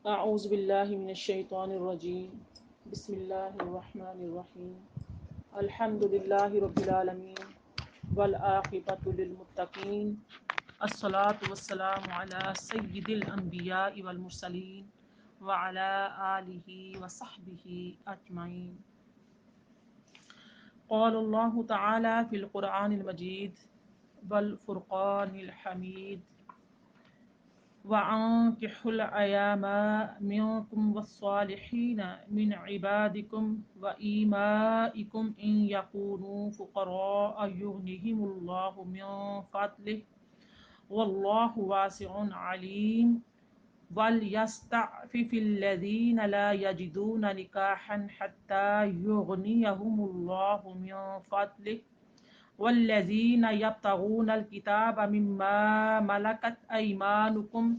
اعوذ باللہ من الشیطان الرجیم بسم اللہ الرحمن الرحیم الحمد للہ رب العالمین والعاقبۃ للمتقین الصلاة والسلام علی سید الانبیاء والمرسلین وعلی آلہ وصحبہ اجمعین۔ قال اللہ تعالی فی القرآن المجید والفرقان الحمید وَأَنكِحُوا الْأَيَامَ مِنكُمْ وَالصَّالِحِينَ مِنْ عِبَادِكُمْ وَإِمَائِكُمْ إِنْ يَكُونُوا فُقَرَاءَ يُغْنِهِمُ اللَّهُ مِنْ فَضْلِهِ وَاللَّهُ وَاسِعٌ عَلِيمٌ وَلْيَسْتَعْفِفِ الَّذِينَ لَا يَجِدُونَ نِكَاحًا حَتَّى يُغْنِيَهُمُ اللَّهُ مِنْ فَضْلِهِ والذین یبتغون الکتاب مما ملکت ایمانکم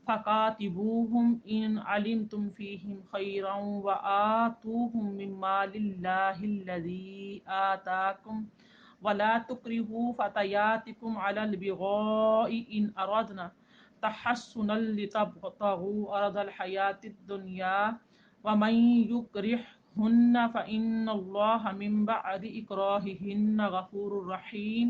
فکاتبوہم ان علمتم فیہم خیرا وآتوہم من مال اللہ الذی آتاکم ولا تکرہوا فتیاتکم علی البغاء ان اردنا تحصنا لتبتغوا عرض الحیاة الدنیا ومن یکرہہن فإن اللہ من بعد اکراہہن غفور رحیم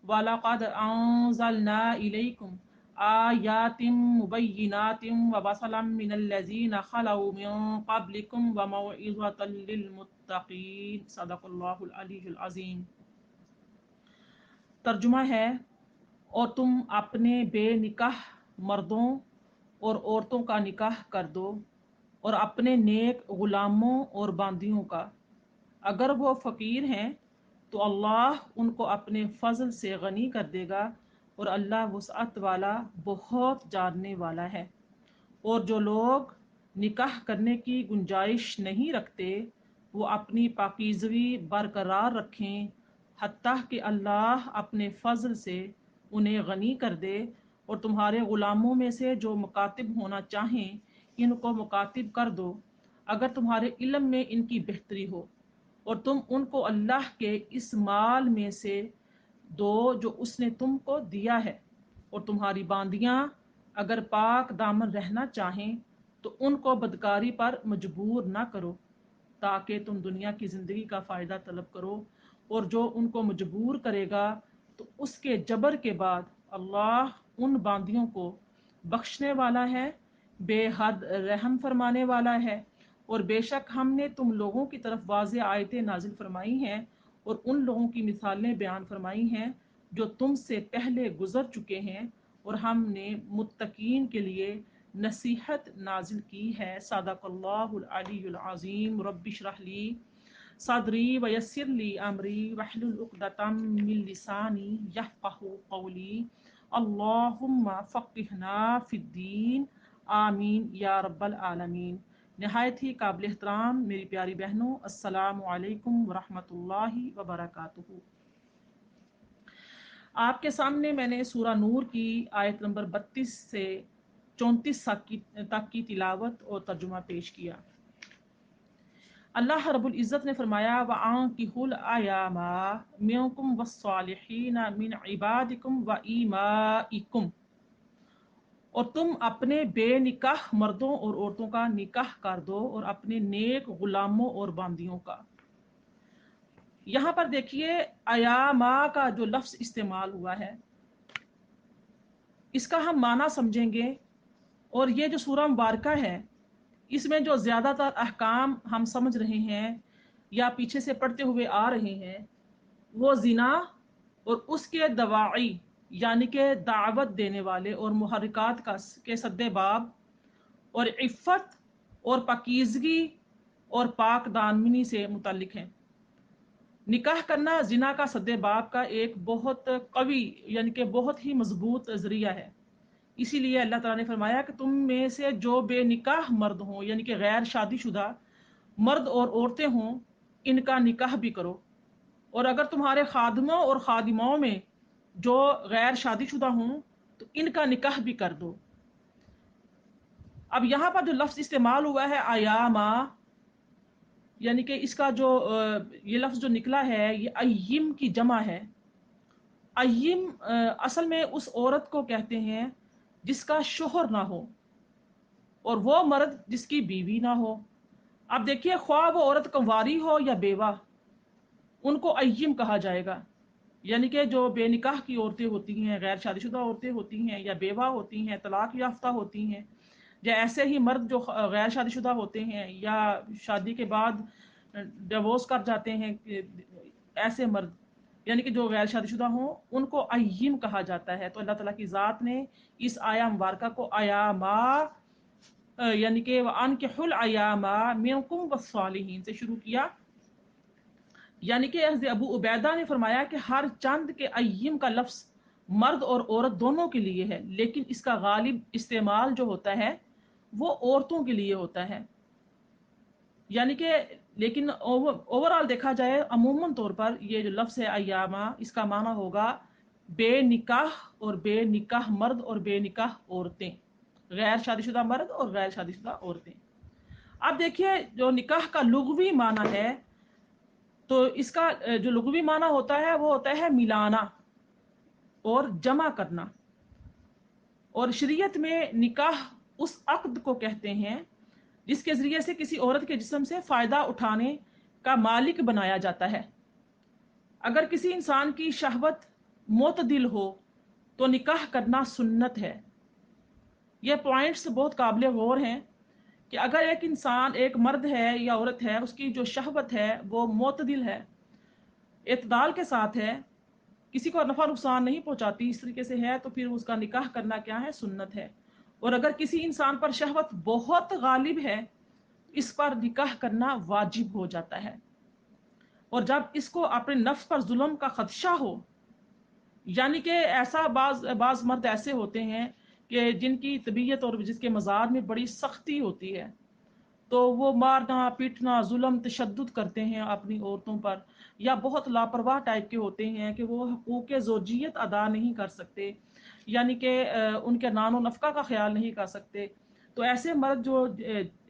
وَلَقَدْ أَنزَلْنَا إِلَيْكُمْ آیَاتٍ مُبَيِّنَاتٍ وَمَثَلًا مِنَ الَّذِينَ خَلَوْا مِن قَبْلِكُمْ وَمَوْعِظَةً لِلْمُتَّقِينَ۔ صدق اللہ العلی العظیم۔ ترجمہ ہے، اور تم اپنے بے نکاح مردوں اور عورتوں کا نکاح کر دو اور اپنے نیک غلاموں اور باندیوں کا، اگر وہ فقیر ہیں تو اللہ ان کو اپنے فضل سے غنی کر دے گا اور اللہ وسعت والا بہت جاننے والا ہے۔ اور جو لوگ نکاح کرنے کی گنجائش نہیں رکھتے وہ اپنی پاکیزگی برقرار رکھیں حتیٰ کہ اللہ اپنے فضل سے انہیں غنی کر دے، اور تمہارے غلاموں میں سے جو مکاتب ہونا چاہیں ان کو مکاتب کر دو اگر تمہارے علم میں ان کی بہتری ہو، اور تم ان کو اللہ کے اس مال میں سے دو جو اس نے تم کو دیا ہے، اور تمہاری باندیاں اگر پاک دامن رہنا چاہیں تو ان کو بدکاری پر مجبور نہ کرو تاکہ تم دنیا کی زندگی کا فائدہ طلب کرو، اور جو ان کو مجبور کرے گا تو اس کے جبر کے بعد اللہ ان باندیوں کو بخشنے والا ہے، بے حد رحم فرمانے والا ہے۔ اور بے شک ہم نے تم لوگوں کی طرف واضح آیتیں نازل فرمائی ہیں اور ان لوگوں کی مثالیں بیان فرمائی ہیں جو تم سے پہلے گزر چکے ہیں، اور ہم نے متقین کے لیے نصیحت نازل کی ہے۔ صدق اللہ العلی العظیم۔ رب اشرح لی صدری ویسر لی امری واحلل عقدۃ من لسانی یفقہوا قولی اللہم فقہنا فی الدین آمین یا رب العالمین۔ نہایت ہی قابل احترام میری پیاری بہنوں، السلام علیکم ورحمۃ اللہ وبرکاتہ۔ آپ کے سامنے میں نے سورہ نور کی آیت نمبر 32 سے 34 تک کی تلاوت اور ترجمہ پیش کیا۔ اللہ رب العزت نے فرمایا، وَأَنكِحُوا الْأَيَامَ مِنكُمْ وَالصَّالِحِينَ مِنْ عِبَادِكُمْ وَإِمَائِكُمْ، اور تم اپنے بے نکاح مردوں اور عورتوں کا نکاح کر دو اور اپنے نیک غلاموں اور باندیوں کا۔ یہاں پر دیکھیے ایاما کا جو لفظ استعمال ہوا ہے اس کا ہم معنی سمجھیں گے، اور یہ جو سورہ مبارکہ ہے اس میں جو زیادہ تر احکام ہم سمجھ رہے ہیں یا پیچھے سے پڑھتے ہوئے آ رہے ہیں وہ زنا اور اس کے دواعی یعنی کہ دعوت دینے والے اور محرکات کے سد باب، اور عفت اور پاکیزگی اور پاک دامنی سے متعلق ہیں۔ نکاح کرنا زنا کا سد باب کا ایک بہت قوی یعنی کہ بہت ہی مضبوط ذریعہ ہے، اسی لیے اللہ تعالیٰ نے فرمایا کہ تم میں سے جو بے نکاح مرد ہوں یعنی کہ غیر شادی شدہ مرد اور عورتیں ہوں ان کا نکاح بھی کرو، اور اگر تمہارے خادموں اور خادموں میں جو غیر شادی شدہ ہوں تو ان کا نکاح بھی کر دو۔ اب یہاں پر جو لفظ استعمال ہوا ہے ایاما، یعنی کہ اس کا جو یہ لفظ جو نکلا ہے یہ ایم کی جمع ہے۔ ایم اصل میں اس عورت کو کہتے ہیں جس کا شوہر نہ ہو، اور وہ مرد جس کی بیوی نہ ہو. اب دیکھیے خواہ وہ عورت کنواری ہو یا بیوہ، ان کو ایم کہا جائے گا. یعنی کہ جو بے نکاح کی عورتیں ہوتی ہیں، غیر شادی شدہ عورتیں ہوتی ہیں، یا بیوہ ہوتی ہیں، طلاق یافتہ ہوتی ہیں، یا ایسے ہی مرد جو غیر شادی شدہ ہوتے ہیں یا شادی کے بعد ڈیورس کر جاتے ہیں، ایسے مرد یعنی کہ جو غیر شادی شدہ ہوں، ان کو ایم کہا جاتا ہے. تو اللہ تعالیٰ کی ذات نے اس آیا مبارکہ کو ایاما یعنی کہ وَأَنكِحُوا الْأَيَامَ مِنكُمْ وَالصَّالِحِينَ سے شروع کیا. یعنی کہ حضرت ابو عبیدہ نے فرمایا کہ ہر چند کے ایم کا لفظ مرد اور عورت دونوں کے لیے ہے، لیکن اس کا غالب استعمال جو ہوتا ہے وہ عورتوں کے لیے ہوتا ہے. یعنی کہ لیکن اوور آل دیکھا جائے عموماً طور پر یہ جو لفظ ہے ایامہ، اس کا معنی ہوگا بے نکاح اور بے نکاح مرد اور بے نکاح عورتیں، غیر شادی شدہ مرد اور غیر شادی شدہ عورتیں. اب دیکھیے جو نکاح کا لغوی معنی ہے، تو اس کا جو لغوی معنی ہوتا ہے وہ ہوتا ہے ملانا اور جمع کرنا. اور شریعت میں نکاح اس عقد کو کہتے ہیں جس کے ذریعے سے کسی عورت کے جسم سے فائدہ اٹھانے کا مالک بنایا جاتا ہے. اگر کسی انسان کی شہوت معتدل ہو تو نکاح کرنا سنت ہے. یہ پوائنٹس بہت قابل غور ہیں کہ اگر ایک انسان، ایک مرد ہے یا عورت ہے، اس کی جو شہوت ہے وہ معتدل ہے، اعتدال کے ساتھ ہے، کسی کو نفع نقصان نہیں پہنچاتی، اس طریقے سے ہے، تو پھر اس کا نکاح کرنا کیا ہے؟ سنت ہے. اور اگر کسی انسان پر شہوت بہت غالب ہے، اس پر نکاح کرنا واجب ہو جاتا ہے. اور جب اس کو اپنے نفس پر ظلم کا خدشہ ہو، یعنی کہ ایسا بعض مرد ایسے ہوتے ہیں کہ جن کی طبیعت اور جس کے مزاج میں بڑی سختی ہوتی ہے، تو وہ مارنا پیٹنا ظلم تشدد کرتے ہیں اپنی عورتوں پر، یا بہت لاپرواہ ٹائپ کے ہوتے ہیں کہ وہ حقوق زوجیت ادا نہیں کر سکتے، یعنی کہ ان کے نان و نفقہ کا خیال نہیں کر سکتے. تو ایسے مرد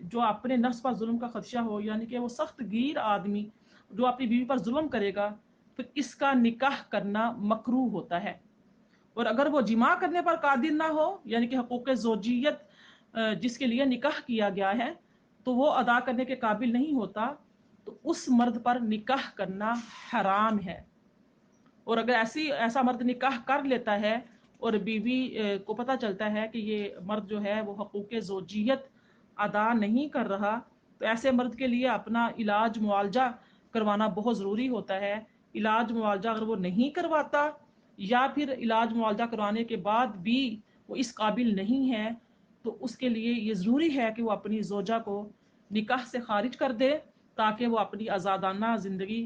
جو اپنے نفس پر ظلم کا خدشہ ہو، یعنی کہ وہ سخت گیر آدمی جو اپنی بیوی پر ظلم کرے گا، پھر اس کا نکاح کرنا مکروہ ہوتا ہے. اور اگر وہ جماع کرنے پر قادر نہ ہو، یعنی کہ حقوق زوجیت جس کے لیے نکاح کیا گیا ہے تو وہ ادا کرنے کے قابل نہیں ہوتا، تو اس مرد پر نکاح کرنا حرام ہے. اور اگر ایسا مرد نکاح کر لیتا ہے اور بیوی کو پتہ چلتا ہے کہ یہ مرد جو ہے وہ حقوق زوجیت ادا نہیں کر رہا، تو ایسے مرد کے لیے اپنا علاج معالجہ کروانا بہت ضروری ہوتا ہے. علاج معالجہ اگر وہ نہیں کرواتا، یا پھر علاج معالجہ کروانے کے بعد بھی وہ اس قابل نہیں ہے، تو اس کے لیے یہ ضروری ہے کہ وہ اپنی زوجہ کو نکاح سے خارج کر دے، تاکہ وہ اپنی آزادانہ زندگی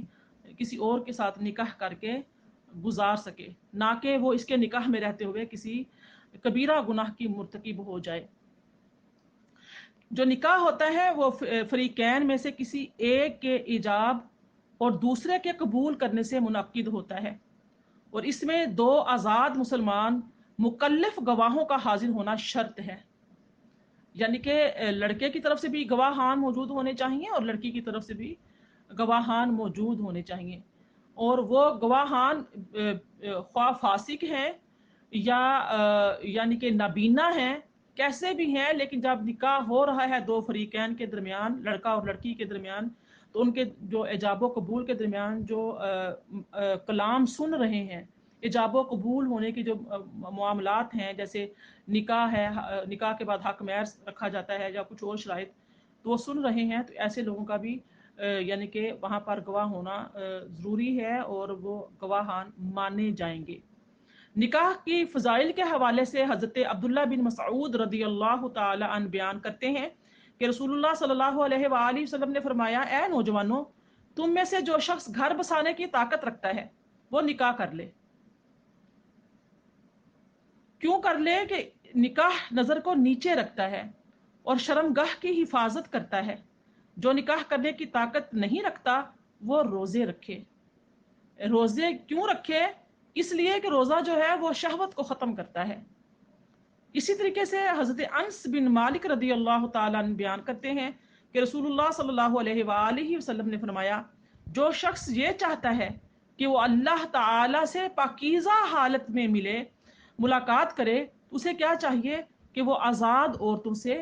کسی اور کے ساتھ نکاح کر کے گزار سکے، نہ کہ وہ اس کے نکاح میں رہتے ہوئے کسی کبیرہ گناہ کی مرتکب ہو جائے. جو نکاح ہوتا ہے وہ فریقین میں سے کسی ایک کے ایجاب اور دوسرے کے قبول کرنے سے منعقد ہوتا ہے، اور اس میں دو آزاد مسلمان مکلف گواہوں کا حاضر ہونا شرط ہے. یعنی کہ لڑکے کی طرف سے بھی گواہان موجود ہونے چاہیے اور لڑکی کی طرف سے بھی گواہان موجود ہونے چاہیے. اور وہ گواہان خواہ فاسق ہیں یا یعنی کہ نابینا ہیں، کیسے بھی ہیں، لیکن جب نکاح ہو رہا ہے دو فریقین کے درمیان، لڑکا اور لڑکی کے درمیان، تو ان کے جو ایجاب و قبول کے درمیان جو کلام سن رہے ہیں، ایجاب و قبول ہونے کی جو معاملات ہیں، جیسے نکاح ہے، نکاح کے بعد حق مہر رکھا جاتا ہے یا کچھ اور شرائط، تو وہ سن رہے ہیں، تو ایسے لوگوں کا بھی یعنی کہ وہاں پر گواہ ہونا ضروری ہے اور وہ گواہان مانے جائیں گے. نکاح کی فضائل کے حوالے سے حضرت عبداللہ بن مسعود رضی اللہ تعالی عنہ بیان کرتے ہیں کہ رسول اللہ صلی اللہ علیہ وآلہ وسلم نے فرمایا، اے نوجوانوں، تم میں سے جو شخص گھر بسانے کی طاقت رکھتا ہے وہ نکاح کر لے. کیوں کر لے؟ کہ نکاح نظر کو نیچے رکھتا ہے اور شرمگاہ کی حفاظت کرتا ہے. جو نکاح کرنے کی طاقت نہیں رکھتا وہ روزے رکھے. روزے کیوں رکھے؟ اس لیے کہ روزہ جو ہے وہ شہوت کو ختم کرتا ہے. اسی طریقے سے حضرت انس بن مالک رضی اللہ تعالیٰ عنہ بیان کرتے ہیں کہ رسول اللہ صلی اللہ علیہ وآلہ وسلم نے فرمایا، جو شخص یہ چاہتا ہے کہ وہ اللہ تعالی سے پاکیزہ حالت میں ملاقات کرے، اسے کیا چاہیے کہ وہ آزاد عورتوں سے